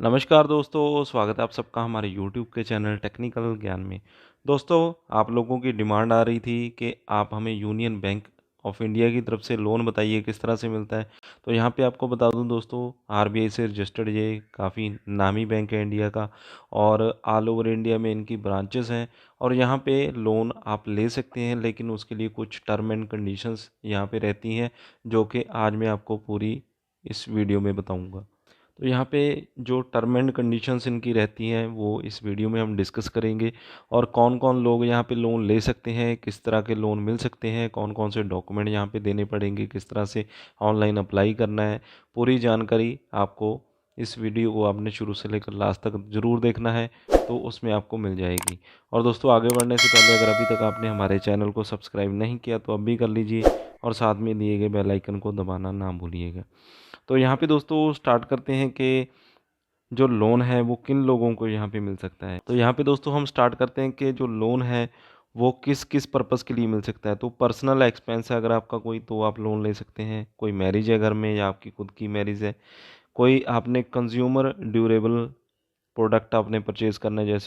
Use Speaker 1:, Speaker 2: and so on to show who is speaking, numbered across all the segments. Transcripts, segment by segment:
Speaker 1: नमस्कार दोस्तों, स्वागत है आप सबका हमारे यूट्यूब के चैनल टेक्निकल ज्ञान में। दोस्तों, आप लोगों की डिमांड आ रही थी कि आप हमें यूनियन बैंक ऑफ इंडिया की तरफ से लोन बताइए किस तरह से मिलता है। तो यहाँ पे आपको बता दूँ दोस्तों, आरबीआई से रजिस्टर्ड ये काफ़ी नामी बैंक है इंडिया का और ऑल ओवर इंडिया में इनकी ब्रांचेस हैं और यहाँ पे लोन आप ले सकते हैं, लेकिन उसके लिए कुछ टर्म एंड कंडीशंस यहाँ पे रहती हैं, जो कि आज मैं आपको पूरी इस वीडियो में बताऊँगा। तो यहाँ पे जो टर्म एंड कंडीशंस इनकी रहती हैं वो इस वीडियो में हम डिस्कस करेंगे और कौन कौन लोग यहाँ पे लोन ले सकते हैं, किस तरह के लोन मिल सकते हैं, कौन कौन से डॉक्यूमेंट यहाँ पे देने पड़ेंगे, किस तरह से ऑनलाइन अप्लाई करना है। पूरी जानकारी आपको इस वीडियो को आपने शुरू से लेकर लास्ट तक ज़रूर देखना है, तो उसमें आपको मिल जाएगी। और दोस्तों, आगे बढ़ने से पहले अगर अभी तक आपने हमारे चैनल को सब्सक्राइब नहीं किया तो अब भी कर लीजिए और साथ में दिए गए बेल आइकन को दबाना ना भूलिएगा। तो यहाँ पे दोस्तों स्टार्ट करते हैं कि जो लोन है वो किन लोगों को यहाँ पे मिल सकता है। तो यहाँ पे दोस्तों हम स्टार्ट करते हैं कि जो लोन है वो किस किस पर्पज़ के लिए मिल सकता है। तो पर्सनल एक्सपेंस है अगर आपका कोई, तो आप लोन ले सकते हैं। कोई मैरिज है घर में या आपकी खुद की मैरिज है, कोई आपने कंज्यूमर ड्यूरेबल प्रोडक्ट आपने परचेज़ करना है,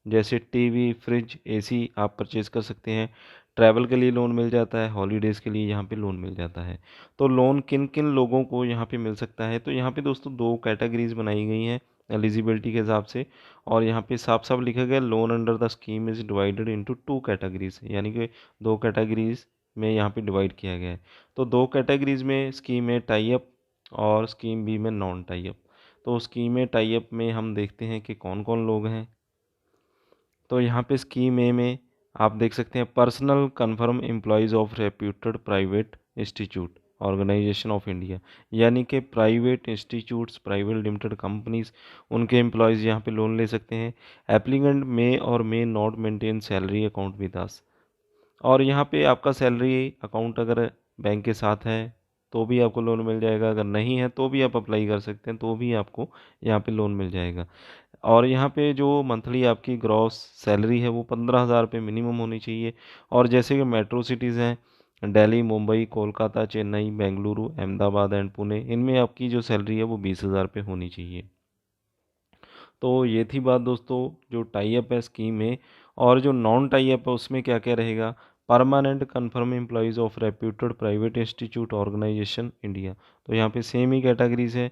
Speaker 1: जैसे टीवी, फ्रिज, एसी आप परचेज़ कर सकते हैं। ट्रैवल के लिए लोन मिल जाता है, हॉलीडेज़ के लिए यहाँ पे लोन मिल जाता है। तो लोन किन किन लोगों को यहाँ पे मिल सकता है, तो यहाँ पे दोस्तों दो कैटेगरीज बनाई गई हैं एलिजिबिलिटी के हिसाब से। और यहाँ पे साफ साफ लिखा गया, loan under the scheme is divided into two categories, यानी कि दो कैटेगरीज में यहाँ पे डिवाइड किया गया है। तो दो कैटेगरीज में स्कीम ए टाई अप और स्कीम बी में नॉन टाई अप। तो स्कीम ए टाई अप में हम देखते हैं कि कौन कौन लोग हैं। तो यहाँ पे स्कीम ए में आप देख सकते हैं, personal confirm employees of reputed private institute organization of India, यानी कि private institutes, private limited companies, उनके एम्प्लॉयज़ यहाँ पे लोन ले सकते हैं। एप्लीकेंट मे और may not maintain salary account with us, और यहाँ पे आपका सैलरी अकाउंट अगर बैंक के साथ है तो भी आपको लोन मिल जाएगा, अगर नहीं है तो भी आप अप्लाई कर सकते हैं, तो भी आपको यहाँ पे लोन मिल जाएगा। और यहाँ पे जो मंथली आपकी ग्रॉस सैलरी है वो 15,000 रुपये मिनिमम होनी चाहिए। और जैसे कि मेट्रो सिटीज़ हैं, दिल्ली, मुंबई, कोलकाता, चेन्नई, बेंगलुरु, अहमदाबाद एंड पुणे, इनमें आपकी जो सैलरी है वो 20,000 रुपये होनी चाहिए। तो ये थी बात दोस्तों जो टाई अप है स्कीम में। और जो नॉन टाई अप है उसमें क्या क्या रहेगा, permanent confirm employees of reputed private institute organization India. तो यहाँ पे सेम ही कैटेगरीज है,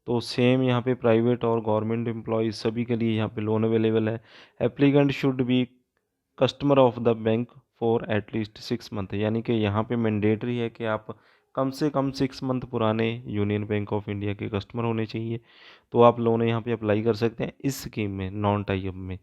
Speaker 1: तो सेम यहाँ पे प्राइवेट और गवर्नमेंट एम्प्लॉयज़ सभी के लिए यहाँ पे लोन अवेलेबल है। Applicant should be customer of the bank for at least 6 month, यानी कि यहाँ पे मैंडेटरी है कि आप कम से कम 6 मंथ पुराने यूनियन बैंक ऑफ इंडिया के कस्टमर होने चाहिए, तो आप लोन यहाँ पे अप्लाई कर सकते हैं इस स्कीम में, नॉन टाई अप में।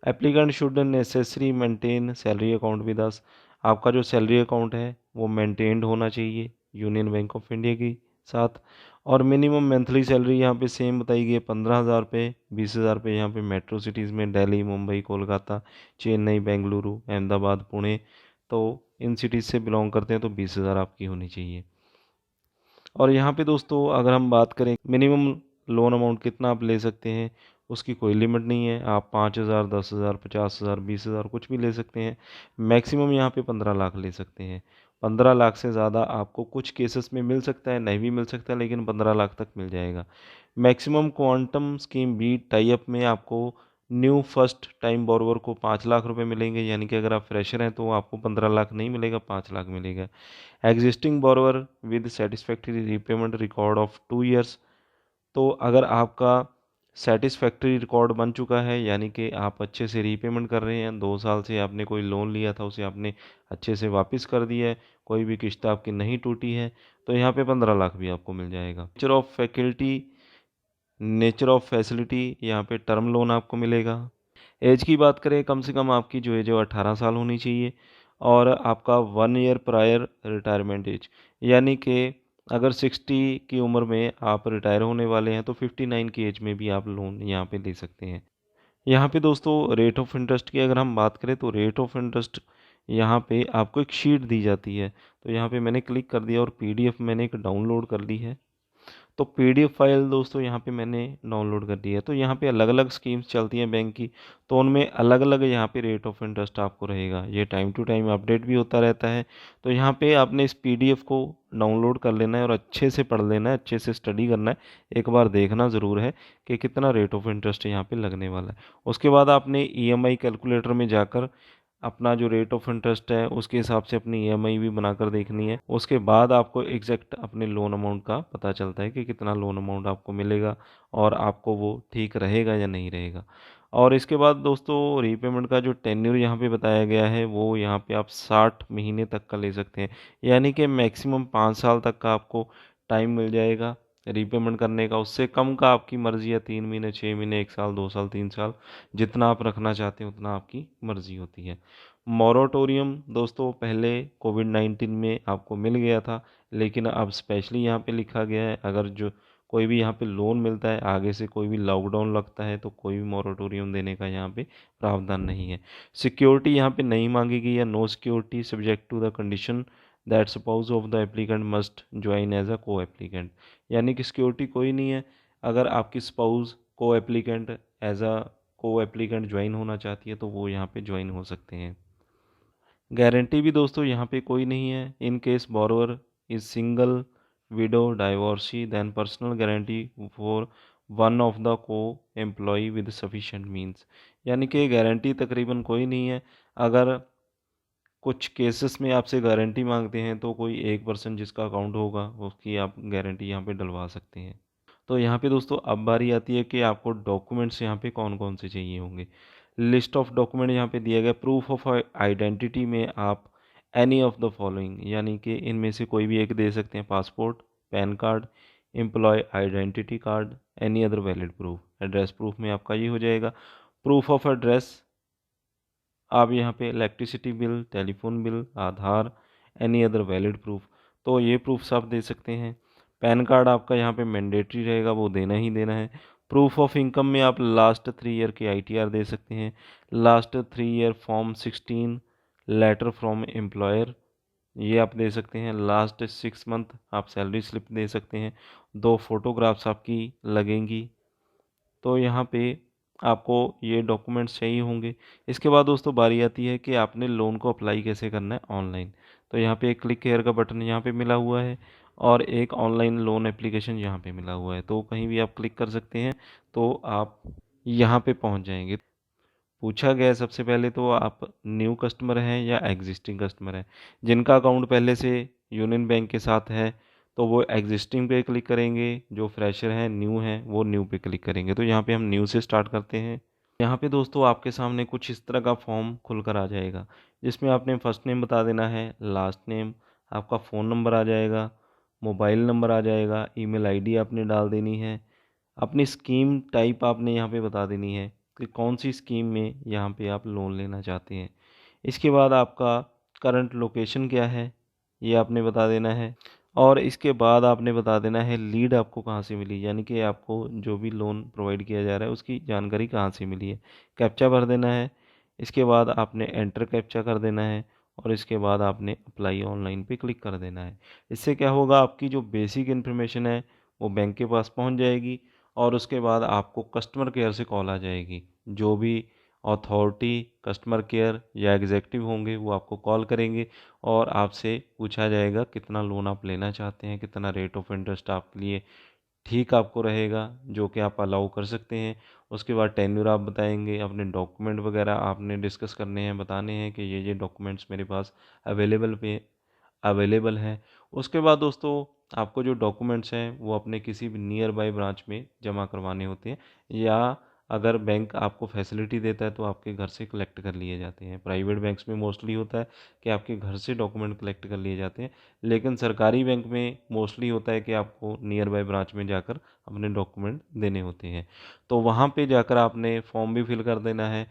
Speaker 1: Applicant should necessary maintain salary account with अस, आपका जो सैलरी अकाउंट है वो मेंटेन्ड होना चाहिए यूनियन बैंक ऑफ इंडिया के साथ। और मिनिमम मंथली सैलरी यहाँ पे सेम बताई गई है, 15,000 रुपये। 20,000 रुपये यहाँ पे मेट्रो सिटीज़ में दिल्ली, मुंबई, कोलकाता, चेन्नई, बेंगलुरु, अहमदाबाद, पुणे, तो इन सिटीज़ से बिलोंग करते हैं तो 20,000 आपकी होनी चाहिए। और यहाँ पे दोस्तों अगर हम बात करें मिनिमम लोन अमाउंट कितना आप ले सकते हैं, उसकी कोई लिमिट नहीं है। आप 5,000, 10,000, 50,000, 20,000 कुछ भी ले सकते हैं। मैक्सिमम यहाँ पे 15 लाख ले सकते हैं। 15 लाख से ज़्यादा आपको कुछ केसेस में मिल सकता है, नहीं भी मिल सकता है, लेकिन 15 लाख तक मिल जाएगा। Maximum quantum scheme B tie up में आपको न्यू फर्स्ट टाइम बोरोवर को 5 लाख रुपए मिलेंगे, यानी कि अगर आप फ्रेशर हैं तो आपको 15 लाख नहीं मिलेगा, 5 लाख मिलेगा। Existing borrower with satisfactory repayment record of 2 years, तो अगर आपका सेटिस्फैक्ट्री रिकॉर्ड बन चुका है, यानी कि आप अच्छे से रीपेमेंट कर रहे हैं, 2 साल से आपने कोई लोन लिया था उसे आपने अच्छे से वापस कर दिया है, कोई भी किस्त आपकी नहीं टूटी है, तो यहाँ पे 15 लाख भी आपको मिल जाएगा। नेचर ऑफ फैसिलिटी यहाँ पे टर्म लोन आपको मिलेगा। एज की बात करें, कम से कम आपकी जो एज है 18 साल होनी चाहिए और आपका 1 ईयर प्रायर रिटायरमेंट एज, यानी कि अगर 60 की उम्र में आप रिटायर होने वाले हैं तो 59 की एज में भी आप लोन यहाँ पे ले सकते हैं। यहाँ पे दोस्तों रेट ऑफ इंटरेस्ट की अगर हम बात करें तो रेट ऑफ इंटरेस्ट यहाँ पे आपको एक शीट दी जाती है, तो यहाँ पे मैंने क्लिक कर दिया और पीडीएफ मैंने एक डाउनलोड कर ली है। तो पीडीएफ फाइल दोस्तों यहाँ पे मैंने डाउनलोड कर ली है। तो यहाँ पे अलग अलग स्कीम्स चलती हैं बैंक की, तो उनमें अलग अलग यहाँ पे रेट ऑफ इंटरेस्ट आपको रहेगा। ये टाइम टू टाइम अपडेट भी होता रहता है। तो यहाँ पे आपने इस पीडीएफ को डाउनलोड कर लेना है और अच्छे से पढ़ लेना है, अच्छे से स्टडी करना है। एक बार देखना ज़रूर है कि कितना रेट ऑफ इंटरेस्ट यहाँ पे लगने वाला है। उसके बाद आपने ईएमआई कैलकुलेटर में जाकर अपना जो रेट ऑफ इंटरेस्ट है उसके हिसाब से अपनी ईएमआई भी बनाकर देखनी है। उसके बाद आपको एग्जैक्ट अपने लोन अमाउंट का पता चलता है कि कितना लोन अमाउंट आपको मिलेगा और आपको वो ठीक रहेगा या नहीं रहेगा। और इसके बाद दोस्तों रीपेमेंट का जो टेन्योर यहाँ पे बताया गया है वो यहाँ पे आप 60 महीने तक का ले सकते हैं, यानी कि मैक्सिमम 5 साल तक का आपको टाइम मिल जाएगा रीपेमेंट करने का। उससे कम का आपकी मर्ज़ी है, 3 महीने, 6 महीने, 1 साल, 2 साल, 3 साल, जितना आप रखना चाहते हैं उतना आपकी मर्ज़ी होती है। मॉरेटोरियम दोस्तों पहले कोविड-19 में आपको मिल गया था, लेकिन अब स्पेशली यहाँ पे लिखा गया है अगर जो कोई भी यहाँ पे लोन मिलता है, आगे से कोई भी लॉकडाउन लगता है तो कोई भी मॉरेटोरियम देने का यहाँ पे प्रावधान नहीं है। सिक्योरिटी यहाँ पे नहीं मांगी गई है, no security subject to the condition that spouse of the applicant must join as a co applicant, यानी कि सिक्योरिटी कोई नहीं है। अगर आपकी स्पाउस को applicant as a co applicant join होना चाहती है तो वो यहाँ पे ज्वाइन हो सकते हैं। गारंटी भी दोस्तों यहाँ पे कोई नहीं है। In case borrower is single, widow, divorcee, then personal guarantee for one of the co employ with sufficient means, यानी कि गारंटी तकरीबन कोई नहीं है। अगर कुछ केसेस में आपसे गारंटी मांगते हैं तो कोई एक पर्सन जिसका अकाउंट होगा उसकी आप गारंटी यहाँ पे डलवा सकते हैं। तो यहाँ पे दोस्तों अब बारी आती है कि आपको डॉक्यूमेंट्स यहाँ पे कौन कौन से चाहिए होंगे। लिस्ट ऑफ डॉक्यूमेंट यहाँ पे दिया गया। प्रूफ ऑफ आइडेंटिटी में आप एनी ऑफ द फॉलोइंग, यानी कि इनमें से कोई भी एक दे सकते हैं। Passport, PAN card, employ identity card, any other valid proof. Address proof में आपका ये हो जाएगा। प्रूफ ऑफ एड्रेस आप यहाँ पे इलेक्ट्रिसिटी बिल, टेलीफोन बिल, आधार, एनी अदर वैलिड प्रूफ, तो ये प्रूफ्स आप दे सकते हैं। पैन कार्ड आपका यहाँ पे मैंडेटरी रहेगा, वो देना ही देना है। प्रूफ ऑफ इनकम में आप लास्ट 3 ईयर की आईटीआर दे सकते हैं। Last 3 year form 16 letter from employer ये आप दे सकते हैं। लास्ट 6 मंथ आप सैलरी स्लिप दे सकते हैं। 2 फोटोग्राफ्स आपकी लगेंगी। तो यहाँ पे आपको ये डॉक्यूमेंट्स चाहिए होंगे। इसके बाद दोस्तों बारी आती है कि आपने लोन को अप्लाई कैसे करना है ऑनलाइन। तो यहाँ पे एक क्लिक हेयर का बटन यहाँ पे मिला हुआ है और एक ऑनलाइन लोन एप्लीकेशन यहाँ पे मिला हुआ है, तो कहीं भी आप क्लिक कर सकते हैं तो आप यहाँ पे पहुँच जाएंगे। पूछा गया है सबसे पहले तो आप न्यू कस्टमर हैं या एग्जिस्टिंग कस्टमर हैं। जिनका अकाउंट पहले से यूनियन बैंक के साथ है तो वो एग्जिस्टिंग पे क्लिक करेंगे, जो फ्रेशर हैं न्यू हैं वो न्यू पे क्लिक करेंगे। तो यहाँ पे हम न्यू से स्टार्ट करते हैं। यहाँ पे दोस्तों आपके सामने कुछ इस तरह का फॉर्म खुलकर आ जाएगा, जिसमें आपने फर्स्ट नेम बता देना है, लास्ट नेम, आपका फ़ोन नंबर आ जाएगा, मोबाइल नंबर आ जाएगा, ईमेल आईडी आपने डाल देनी है, अपनी स्कीम टाइप आपने यहाँ पे बता देनी है कि कौन सी स्कीम में यहाँ पे आप लोन लेना चाहते हैं। इसके बाद आपका करंट लोकेशन क्या है ये आपने बता देना है और इसके बाद आपने बता देना है लीड आपको कहाँ से मिली, यानी कि आपको जो भी लोन प्रोवाइड किया जा रहा है उसकी जानकारी कहाँ से मिली है। कैप्चा भर देना है। इसके बाद आपने एंटर कैप्चा कर देना है और इसके बाद आपने अप्लाई ऑनलाइन पे क्लिक कर देना है। इससे क्या होगा, आपकी जो बेसिक इन्फॉर्मेशन है वो बैंक के पास पहुंच जाएगी और उसके बाद आपको कस्टमर केयर से कॉल आ जाएगी। जो भी अथॉरिटी कस्टमर केयर या एग्जेक्टिव होंगे वो आपको कॉल करेंगे और आपसे पूछा जाएगा कितना लोन आप लेना चाहते हैं, कितना रेट ऑफ इंटरेस्ट आपके लिए ठीक आपको रहेगा, जो कि आप अलाउ कर सकते हैं। उसके बाद टेन्योर आप बताएंगे, अपने डॉक्यूमेंट वगैरह आपने डिस्कस करने हैं, बताने हैं कि ये डॉक्यूमेंट्स मेरे पास अवेलेबल है। उसके बाद दोस्तों आपको जो डॉक्यूमेंट्स हैं वो अपने किसी भी नियर बाय ब्रांच में जमा करवाने होते हैं, या अगर बैंक आपको फैसिलिटी देता है तो आपके घर से कलेक्ट कर लिए जाते हैं। प्राइवेट बैंक्स में मोस्टली होता है कि आपके घर से डॉक्यूमेंट कलेक्ट कर लिए जाते हैं, लेकिन सरकारी बैंक में मोस्टली होता है कि आपको नियर बाय ब्रांच में जाकर अपने डॉक्यूमेंट देने होते हैं। तो वहाँ पे जाकर आपने फॉर्म भी फिल कर देना है।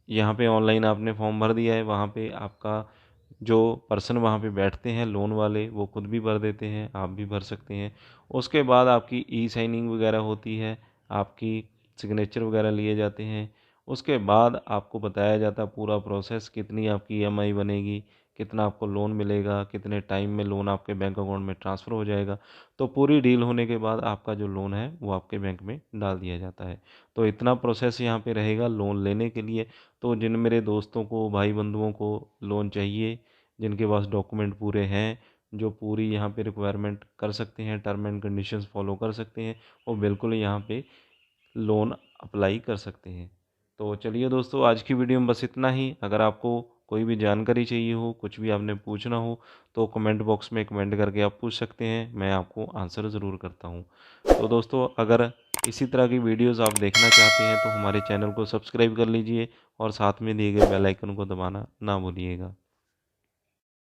Speaker 1: यहाँ पे ऑनलाइन आपने फॉर्म भर दिया है, वहाँ पे आपका जो पर्सन वहाँ पे बैठते हैं लोन वाले वो खुद भी भर देते हैं, आप भी भर सकते हैं। उसके बाद आपकी ई साइनिंग वगैरह होती है, आपकी सिग्नेचर वगैरह लिए जाते हैं। उसके बाद आपको बताया जाता है पूरा प्रोसेस, कितनी आपकी ईएमआई बनेगी, कितना आपको लोन मिलेगा, कितने टाइम में लोन आपके बैंक अकाउंट में ट्रांसफ़र हो जाएगा। तो पूरी डील होने के बाद आपका जो लोन है वो आपके बैंक में डाल दिया जाता है। तो इतना प्रोसेस यहाँ पे रहेगा लोन लेने के लिए। तो जिन मेरे दोस्तों को, भाई बंधुओं को लोन चाहिए, जिनके पास डॉक्यूमेंट पूरे हैं, जो पूरी यहाँ पे रिक्वायरमेंट कर सकते हैं, टर्म एंड कंडीशंस फॉलो कर सकते हैं, वो बिल्कुल यहाँ पे लोन अप्लाई कर सकते हैं। तो चलिए दोस्तों, आज की वीडियो में बस इतना ही। अगर आपको कोई भी जानकारी चाहिए हो, कुछ भी आपने पूछना हो, तो कमेंट बॉक्स में कमेंट करके आप पूछ सकते हैं, मैं आपको आंसर ज़रूर करता हूँ। तो दोस्तों, अगर इसी तरह की वीडियोस आप देखना चाहते हैं तो हमारे चैनल को सब्सक्राइब कर लीजिए और साथ में दिए गए बेल आइकन को दबाना ना भूलिएगा।